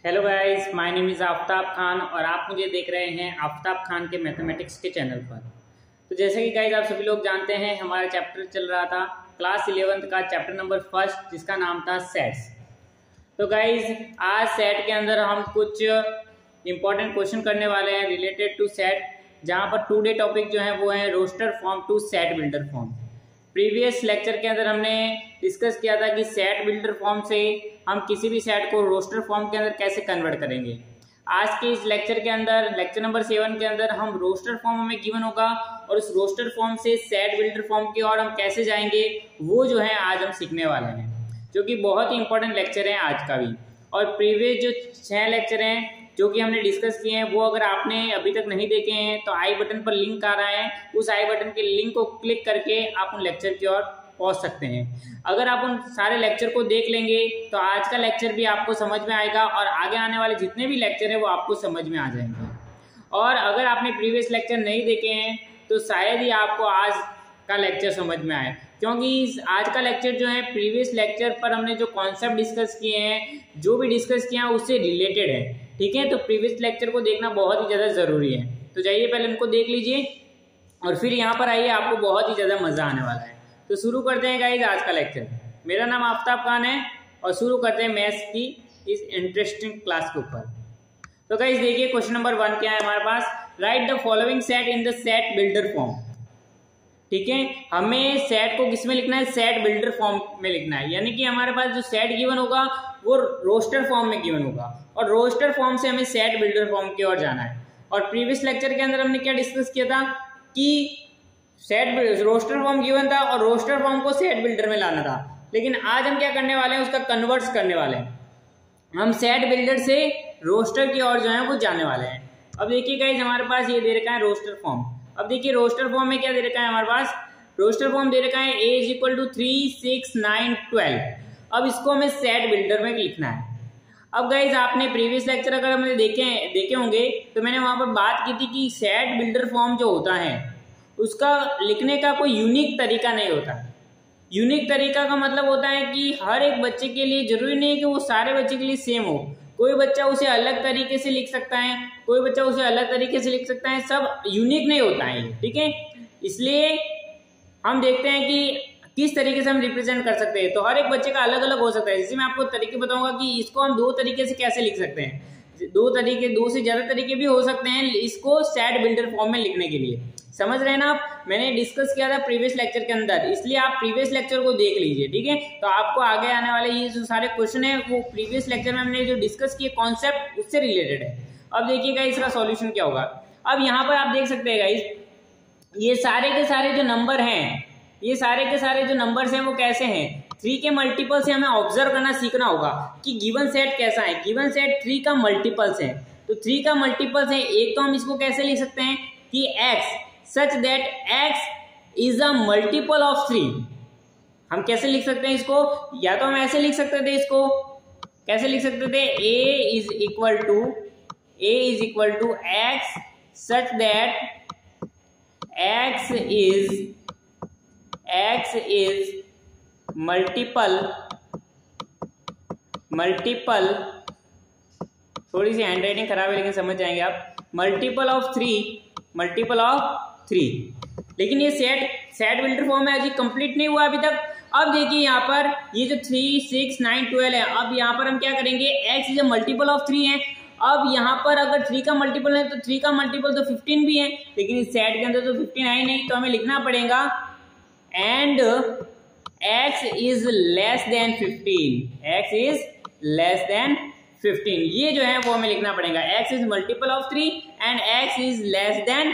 Hello guys, my name is Aftab Khan और आप मुझे देख रहे हैं आफ्ताब खान के मैथमेटिक्स के चैनल पर। तो जैसे कि गाइस आप सभी लोग जानते हैं, हमारा चैप्टर चल रहा था क्लास 11th का चैप्टर नंबर 1 जिसका नाम था सेट्स। तो गाइस आज सेट के अंदर हम कुछ इंपॉर्टेंट क्वेश्चन करने वाले हैं रिलेटेड टू सेट, जहाँ पर टुडे टॉपिक जो है वो है roster form to set builder form. Previous lecture के अंदर हमने डिस्कस किया था कि सेट बिल्डर फॉर्म से हम किसी भी सेट को रोस्टर फॉर्म के अंदर कैसे कन्वर्ट करेंगे। आज के इस लेक्चर के अंदर, लेक्चर नंबर 7 के अंदर, हम रोस्टर फॉर्म हमें गिवन होगा और उस रोस्टर फॉर्म से सेट बिल्डर फॉर्म की ओर हम कैसे जाएंगे वो जो है आज हम सीखने वाले हैं, जो कि बहुत ही इंपॉर्टेंट लेक्चर है आज का भी। और प्रीवियस जो 6 लेक्चर हैं जो कि हमने डिस्कस किए हैं वो अगर आपने अभी तक नहीं देखे हैं तो आई बटन पर लिंक आ रहा है, उस आई बटन के लिंक को क्लिक करके आप उन लेक्चर की ओर पहुंच सकते हैं। अगर आप उन सारे लेक्चर को देख लेंगे तो आज का लेक्चर भी आपको समझ में आएगा और आगे आने वाले जितने भी लेक्चर है वो आपको समझ में आ जाएंगे। और अगर आपने प्रीवियस लेक्चर नहीं देखे हैं तो शायद ही आपको आज का लेक्चर समझ में आए, क्योंकि आज का लेक्चर जो है प्रीवियस लेक्चर पर हमने जो कॉन्सेप्ट डिस्कस किए हैं, जो भी डिस्कस किया है उससे रिलेटेड है। ठीक है, तो प्रीवियस लेक्चर को देखना बहुत ही ज़्यादा ज़रूरी है। तो जाइए पहले उनको देख लीजिए और फिर यहाँ पर आइए, आपको बहुत ही ज़्यादा मज़ा आने वाला है। तो शुरू करते हैं गाइज आज का लेक्चर। मेरा नाम आफ्ताब खान है और शुरू करते हैं मैथ्स की इस इंटरेस्टिंग क्लास के ऊपर। तो गाइज देखिए क्वेश्चन नंबर 1 क्या है हमारे पास, right the following set in the set builder form. ठीक है, हमें सेट को किस में लिखना है, सेट बिल्डर फॉर्म में लिखना है। यानी कि हमारे पास जो सेट गिवन होगा वो रोस्टर फॉर्म में गिवन होगा और रोस्टर फॉर्म से हमें सेट बिल्डर फॉर्म की ओर जाना है। और प्रीवियस लेक्चर के अंदर हमने क्या डिस्कस किया था कि सेट रोस्टर फॉर्म गिवन था और रोस्टर फॉर्म को सेट बिल्डर में लाना था। लेकिन आज हम क्या करने वाले हैं, उसका कन्वर्ट्स करने वाले हैं। हम सेट बिल्डर से रोस्टर की ओर जो है वो जाने वाले हैं। अब देखिए गाइस हमारे पास ये दे रखा है रोस्टर फॉर्म। अब देखिए रोस्टर फॉर्म में क्या दे रखा है हमारे पास, रोस्टर फॉर्म दे रखा है a = 3, 6, 9, 12। अब इसको हमें सेट बिल्डर में लिखना है। अब गाइज आपने प्रीवियस लेक्चर अगर हमने देखे होंगे तो मैंने वहां पर बात की थी कि सेट बिल्डर फॉर्म जो होता है उसका लिखने का कोई यूनिक तरीका नहीं होता। यूनिक तरीका का मतलब होता है कि हर एक बच्चे के लिए जरूरी नहीं है कि वो सारे बच्चे के लिए सेम हो। कोई बच्चा उसे अलग तरीके से लिख सकता है, कोई बच्चा उसे अलग तरीके से लिख सकता है, सब यूनिक नहीं होता है। ठीक है, इसलिए हम देखते हैं कि किस तरीके से हम रिप्रेजेंट कर सकते हैं। तो हर एक बच्चे का अलग अलग हो सकता है। जैसे मैं आपको तरीके बताऊंगा कि इसको हम 2 तरीके से कैसे लिख सकते हैं। 2 से ज्यादा तरीके भी हो सकते हैं इसको सेट बिल्डर फॉर्म में लिखने के लिए। समझ रहे हैं ना आप, मैंने डिस्कस किया था प्रीवियस लेक्चर के अंदर, इसलिए आप प्रीवियस लेक्चर को देख लीजिए। ठीक है, तो आपको आगे आने वाले ये जो सारे क्वेश्चन है वो प्रीवियस लेक्चर में हमने जो डिस्कस किए कॉन्सेप्ट उससे रिलेटेड है। अब देखिएगा इसका सॉल्यूशन क्या होगा। अब यहाँ पर आप देख सकते हैं गाइस, ये सारे के सारे जो नंबर हैं, ये सारे के सारे जो नंबर्स हैं वो कैसे हैं, 3 के मल्टीपल से हमें ऑब्जर्व करना सीखना होगा कि गिवन सेट कैसा है। गिवन सेट 3 का मल्टीपल्स है, तो 3 का मल्टीपल्स है। एक तो हम इसको कैसे लिख सकते हैं कि x such that x is a multiple of 3। हम कैसे लिख सकते हैं इसको, या तो हम ऐसे लिख सकते थे, इसको कैसे लिख सकते थे, a is equal to x such that x is multiple, थोड़ी सी हैंड राइटिंग खराब है लेकिन समझ जाएंगे आप, मल्टीपल ऑफ 3। लेकिन ये सेट बिल्डर फॉर्म है, अभी कंप्लीट नहीं हुआ अभी तक। अब देखिए यहाँ पर ये जो 3, 6, 9, 12 है, अब यहाँ पर हम क्या करेंगे, x is a multiple of 3 है। अब यहाँ पर अगर 3 का मल्टीपल है तो 3 का मल्टीपल तो 15 भी है, लेकिन इस सेट के अंदर तो 15 है ही नहीं, तो हमें लिखना पड़ेगा and x is less than 15। x is less than 15, ये जो है वो हमें लिखना पड़ेगा। x is multiple of 3 and x is less than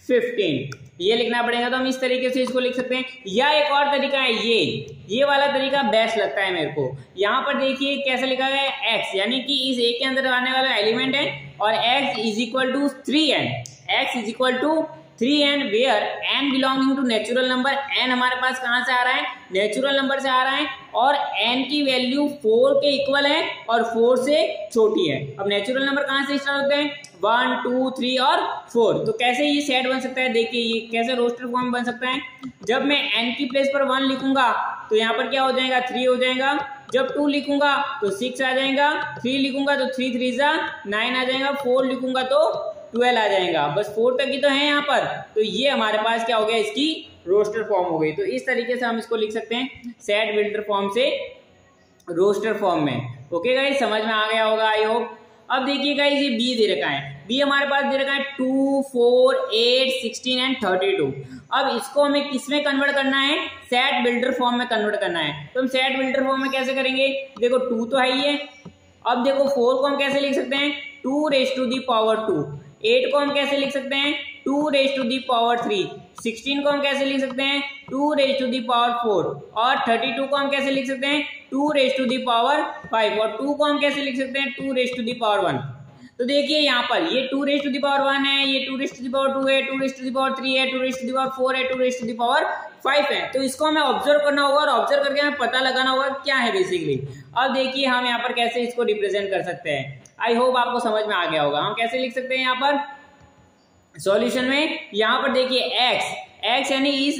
15, ये लिखना पड़ेगा। तो हम इस तरीके से इसको लिख सकते हैं। या एक और तरीका है, ये वाला तरीका बेस्ट लगता है मेरे को। यहाँ पर देखिए कैसे लिखा गया है, x यानी कि इस a के अंदर आने वाला एलिमेंट है और x is equal to 3n, x is equal to 3n where n belonging to natural number. n हमारे पास कहाँ से आ रहा है, नेचुरल नंबर से आ रहा है और n की वैल्यू 4 के इक्वल है और 4 से छोटी है। अब नेचुरल नंबर कहाँ से स्टार्ट होते हैं, 1, 2, 3 और 4। तो कैसे ये सेट बन सकता है, देखिए ये कैसे रोस्टर फॉर्म बन सकता है। जब मैं n की प्लेस पर 1 लिखूंगा तो यहाँ पर क्या हो जाएगा, 3 हो जाएगा जब 2 लिखूंगा तो 6 आ जाएगा, 3 लिखूंगा तो 3 3 जा 9 आ जाएगा, 4 लिखूंगा तो 12 आ जाएगा। बस 4 तक ही तो है यहाँ पर। तो ये हमारे पास क्या हो गया, इसकी रोस्टर फॉर्म हो गई। तो इस तरीके से हम इसको लिख सकते हैं सेट बिल्डर फॉर्म से रोस्टर फॉर्म में। ओके गाइस, समझ में आ गया होगा आई होप। अब देखिए गाइस, ये बी दे रखा है, बी हमारे पास दे रखा है 2, 4, 8, 16 एंड 32। अब इसको हमें किस में कन्वर्ट करना है, सेट बिल्डर फॉर्म में कन्वर्ट करना है। तो हम सेट बिल्डर फॉर्म में कैसे करेंगे, देखो 2 तो है ही है। अब देखो 4 को हम कैसे लिख सकते हैं, 2 रेज़ टू दी पावर 2। 8 को हम कैसे लिख सकते हैं, 2 रेज़ टू दी पावर 3। 16 को हम कैसे लिख सकते हैं, 2 रेज़ टू दी पावर 4। और 32 को हम कैसे लिख सकते हैं, 2 रेज़ टू दी पावर 5। और 2 को हम कैसे लिख सकते हैं, 2 रेज़ टू दी पावर 1। तो देखिए यहाँ पर ये 2 रेज़ टू दी पावर 1 है, ये 2 रेज़ टू दी पावर 2 है, 2 रेज़ टू दी पावर 3 है, 2 रेज़ टू दी पावर 4 है, 2 रेज़ टू दी पावर 5 है। तो इसको हमें ऑब्जर्व करना होगा और ऑब्जर्व करके हमें पता लगाना होगा क्या है बेसिकली। अब देखिए हम यहाँ पर कैसे इसको रिप्रेजेंट कर सकते हैं। आई होप आपको समझ में आ गया होगा। हम कैसे लिख सकते हैं यहाँ पर सॉल्यूशन में, यहाँ पर देखिए x यानी इस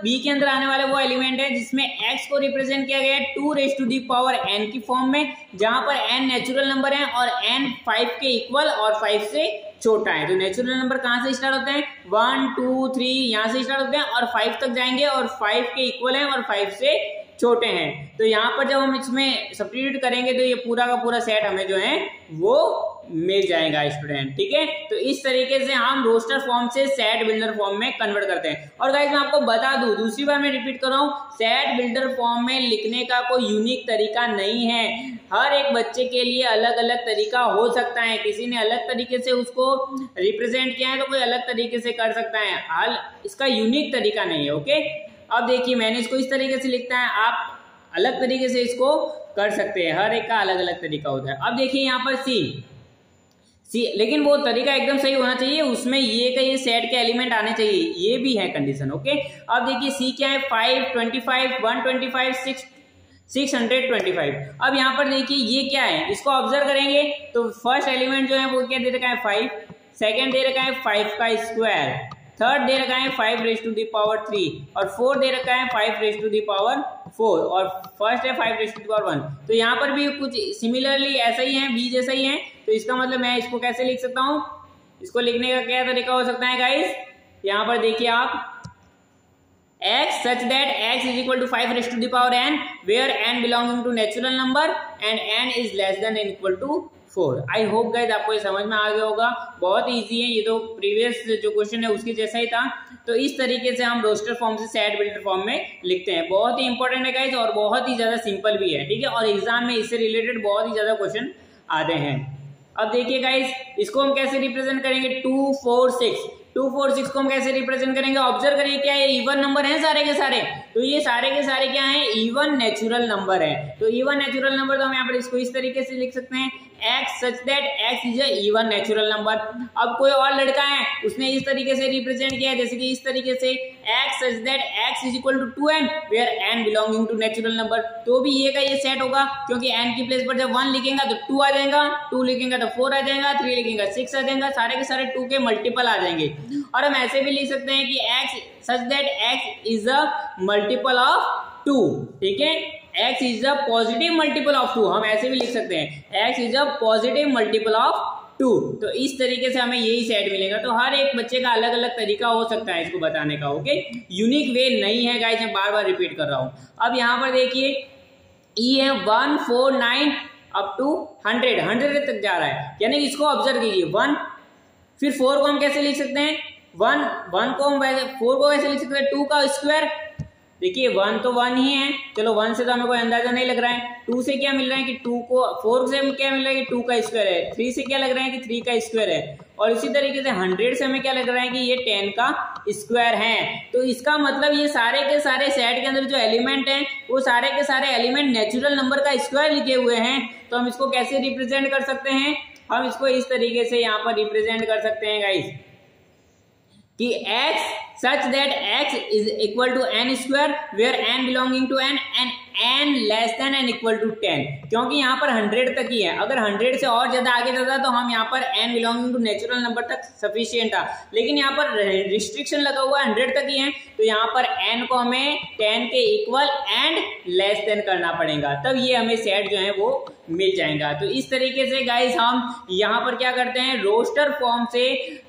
b के अंदर आने वाले वो एलिमेंट है जिसमें x को रिप्रेजेंट किया गया है 2 raise to the power n की फॉर्म में, जहां पर n नेचुरल नंबर है और n 5 के इक्वल और 5 से छोटा है। तो नेचुरल नंबर कहां से स्टार्ट होते हैं, 1 2 3 यहां से स्टार्ट होते हैं और 5 तक जाएंगे और 5 के इक्वल है और 5 से छोटे हैं। तो यहाँ पर जब हम इसमें सब्स्टिट्यूट करेंगे तो ये पूरा का पूरा सेट हमें जो है वो मिल जाएगा स्टूडेंट, ठीक है। तो इस तरीके से हम रोस्टर फॉर्म से सेट बिल्डर फॉर्म में कन्वर्ट करते हैं। और गाइस मैं आपको बता दूं, दूसरी बार मैं रिपीट कर रहा हूँ, सेट बिल्डर फॉर्म में लिखने का कोई यूनिक तरीका नहीं है। हर एक बच्चे के लिए अलग अलग तरीका हो सकता है। किसी ने अलग तरीके से उसको रिप्रेजेंट किया है तो कोई अलग तरीके से कर सकता है, हल इसका यूनिक तरीका नहीं है। ओके, अब देखिए मैंने इसको इस तरीके से लिखता है, आप अलग तरीके से इसको कर सकते हैं, हर एक का अलग अलग तरीका होता है। अब देखिए यहाँ पर सी, लेकिन वो तरीका एकदम सही होना चाहिए, उसमें ये का ये सेट के एलिमेंट आने चाहिए, ये भी है कंडीशन। ओके, अब देखिए सी क्या है, 5, 25, 125, 625। अब यहाँ पर देखिए ये क्या है, इसको ऑब्जर्व करेंगे तो फर्स्ट एलिमेंट जो है वो क्या दे रखा है 5, सेकेंड दे रखा है 5 का स्क्वायर, थर्ड दे रखा है 5 रेज़ टू दी पावर 3 और फोर्थ दे रखा है 5 रेज़ टू दी पावर 4 और फर्स्ट है 5 रेज़ टू दी पावर 1। तो यहाँ पर भी कुछ सिमिलरली ऐसा ही है, बी जैसा ही है। तो इसका मतलब मैं इसको कैसे लिख सकता हूँ, इसको लिखने का क्या तरीका हो सकता है गाइस, यहाँ पर देखिए आप x such that x is equal to 5 raised to the power n where n belonging to natural number and n is less than or equal to 4। I hope guys आपको ये समझ में आ गया होगा। बहुत इजी है, ये तो प्रीवियस जो क्वेश्चन है उसके जैसा ही था। तो इस तरीके से हम रोस्टर फॉर्म से सेट बिल्डर फॉर्म में लिखते हैं। बहुत ही इंपॉर्टेंट है गाइस और बहुत ही ज्यादा सिंपल भी है, ठीक है। और एग्जाम में इससे रिलेटेड बहुत ही ज्यादा क्वेश्चन आते हैं। अब देखिए गाइस, इसको हम कैसे रिप्रेजेंट करेंगे, 2 4 6 2 4 6 को हम कैसे रिप्रेजेंट करेंगे, ऑब्जर्व करिए क्या ये इवन नंबर हैं सारे के सारे। तो ये सारे के सारे क्या हैं, इवन नेचुरल नंबर है। तो इवन नेचुरल नंबर तो हम यहाँ पर इसको इस तरीके से लिख सकते हैं, x such that x is a even natural number. अब कोई और लड़का है उसने इस तरीके से रिप्रेजेंट किया है, जैसे कि इस तरीके से x such that x is equal to 2n where n belonging to natural number. तो भी ये का ये सेट होगा, क्योंकि n की प्लेस पर जब 1 लिखेगा तो 2 आ जाएगा, 2 लिखेगा तो 4 आ जाएगा, 3 लिखेगा 6 आ जाएगा, सारे के सारे 2 के मल्टीपल आ जाएंगे। और हम ऐसे भी लिख सकते हैं कि x such that x is a multiple of 2, ठीक है। x is a positive multiple of 2, हम ऐसे भी लिख सकते हैं x is a positive multiple of 2। तो इस तरीके से हमें यही सेट मिलेगा। तो हर एक बच्चे का अलग अलग तरीका हो सकता है इसको बताने का। ओके, यूनिक वे नहीं है गाइस, मैं बार बार रिपीट कर रहा हूं। अब यहाँ पर देखिए ई है 1 4 9 अप टू 100 तक जा रहा है, यानी कि इसको ऑब्जर्व कीजिए 1, फिर 4 को हम कैसे लिख सकते हैं, 1 को हम वैसे 4 को वैसे लिख सकते हैं 2 का स्क्वायर। देखिए 1 तो 1 ही है, चलो 1 से तो हमें कोई अंदाजा नहीं लग रहा है। 2 से क्या मिल रहा है कि 2 को 4 से क्या मिल रहा है कि 2 का स्क्वायर है, 3 से क्या लग रहा है कि 3 का स्क्वायर है, और इसी तरीके से 100 से हमें क्या लग रहा है कि ये 10 का स्क्वायर है। तो इसका मतलब ये सारे के सारे सेट के अंदर जो एलिमेंट हैं वो सारे के सारे एलिमेंट नेचुरल नंबर का स्क्वायर लिखे हुए हैं। तो हम इसको कैसे रिप्रेजेंट कर सकते हैं, हम इसको इस तरीके से यहाँ पर रिप्रेजेंट कर सकते हैं गाइस कि x such that x is equal to n square where n belonging to n and n less than n equal to 10, क्योंकि यहाँ पर 100 तक ही है। अगर 100 से और ज्यादा आगे जाता तो हम यहाँ पर n belonging to natural number तक सफिशियंट था, लेकिन यहाँ पर रिस्ट्रिक्शन लगा हुआ है 100 तक ही है, तो यहाँ पर n को हमें 10 के इक्वल एंड लेस देन करना पड़ेगा, तब ये हमें सेट जो है वो मिल जाएगा। तो इस तरीके से गाइस हम यहाँ पर क्या करते हैं, रोस्टर फॉर्म से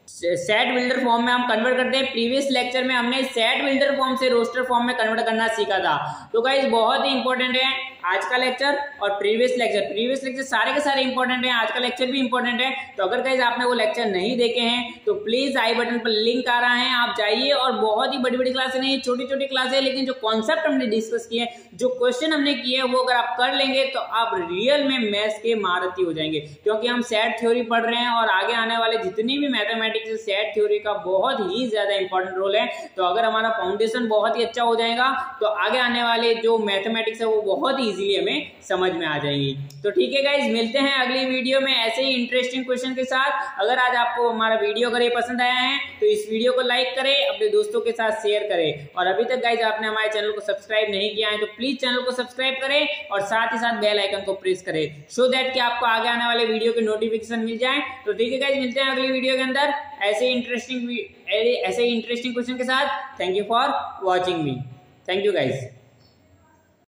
सेट बिल्डर फॉर्म में हम कन्वर्ट करते हैं। प्रीवियस लेक्चर में हमने सेट बिल्डर फॉर्म से रोस्टर फॉर्म में कन्वर्ट करना सीखा था। तो गाइस बहुत ही इंपॉर्टेंट है आज का लेक्चर और प्रीवियस लेक्चर सारे के सारे इंपॉर्टेंट है, आज का लेक्चर भी इंपॉर्टेंट है। तो अगर गाइस आपने वो लेक्चर नहीं देखे हैं तो प्लीज आई बटन पर लिंक आ रहा है, आप जाइए। और बहुत ही बड़ी बड़ी क्लासें नहीं, छोटी छोटी क्लासें, लेकिन जो कॉन्सेप्ट हमने डिस्कस किए, जो क्वेश्चन हमने किए वो अगर आप कर लेंगे तो आप रियल में मैथ्स के महारथी हो जाएंगे, क्योंकि हम सेट थ्योरी पढ़ रहे हैं और आगे आने वाले जितनी भी मैथमेटिक्स सेट थ्योरी का बहुत ही ज्यादा इंपॉर्टेंट रोल है। तो अगर हमारा फाउंडेशन बहुत ही अच्छा हो जाएगा तो आगे आने वाले जो मैथमेटिक्स है वो बहुत ही इजीली हमें समझ में आ जाएंगी। तो ठीक है गाइज, मिलते हैं अगली वीडियो में ऐसे ही इंटरेस्टिंग क्वेश्चन के साथ। अगर आज आपको हमारा वीडियो अगर ये पसंद आया है तो इस वीडियो को लाइक करें, अपने दोस्तों के साथ शेयर करें, और अभी तक गाइज आपने हमारे चैनल को सब्सक्राइब नहीं किया है तो प्लीज चैनल को सब्सक्राइब करें और साथ ही साथ बेल आइकन को प्रेस करें, सो दैट कि आपको आगे आने वाले वीडियो के नोटिफिकेशन मिल जाए। तो ठीक है गाइज, मिलते हैं अगली वीडियो के अंदर ऐसे इंटरेस्टिंग क्वेश्चन के साथ। Thank you for watching me. Thank you guys.